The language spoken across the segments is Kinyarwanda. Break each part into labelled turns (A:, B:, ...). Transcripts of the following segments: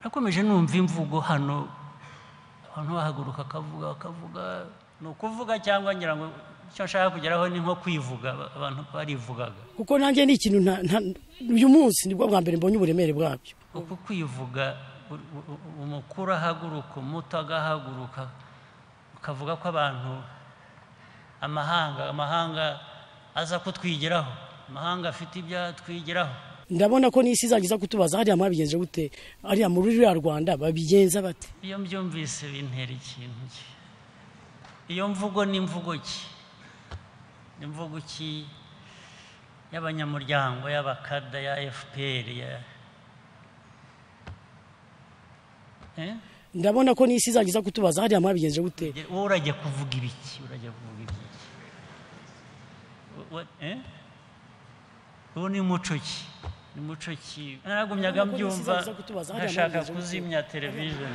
A: nakomeje numva imvugo hano abantu bahaguruka akavuga no kuvuga cyangwa ngira ngo cyo nshaka kugeraho ni nko kwivuga abantu barivugaga
B: kuko nanjye ni ikintu uyu munsi nibwo bwa mbere mbonye uburemere bwabyo
A: uko kwivuga umukuru ahaguruka umuto agahaguruka ukavuga ko abantu amahanga aza kutwigiraho amahanga afite ibya twigiraho
B: ndabona ko n'isi izagiza kutubaza hariya mwabigenje gute hariya mu Rwanda babigenza bate
A: iyo mbyumvise bintera ikintu iyo mvugo ni imvugo ki y'abanyamuryango y'abakada ya Fpr
B: ndabona ko n'isi izagiza kutubaza hariya mwabigenje gute
A: urajya kuvuga ibiki ubu ni muco ki naragumyaga mbyumva ntashaka kuzimya televiziyo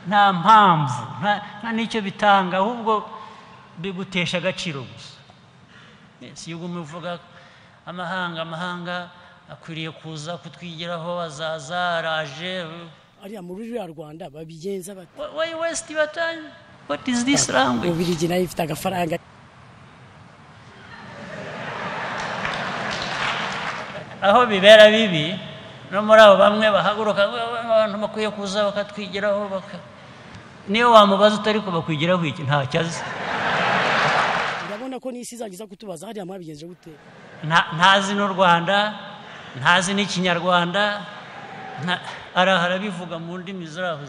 A: nta mpamvu nta n'icyo bitanga ahubwo bigutesha agaciro gusa si yuko muvuga amahanga akwiriye kuza kutwigiraho azaza araje
B: ariya mu Rwanda babigenza bate
A: why waste your time what is this language
B: ubirigi nayo ifite agafaranga
A: aho bibera bibi no muri abo bamwe bahaguruka abantu bakwiye kuza bakatwigiraho niyo wamubaza utari ko bakwigiraho iki nta cyazi
B: ndabona ko n'isi izagiza kutubaza hariya mwabigenje gute
A: ntazi n'u Rwanda ntazi n'ikinyarwanda arahara bivuga mu ndimi zaho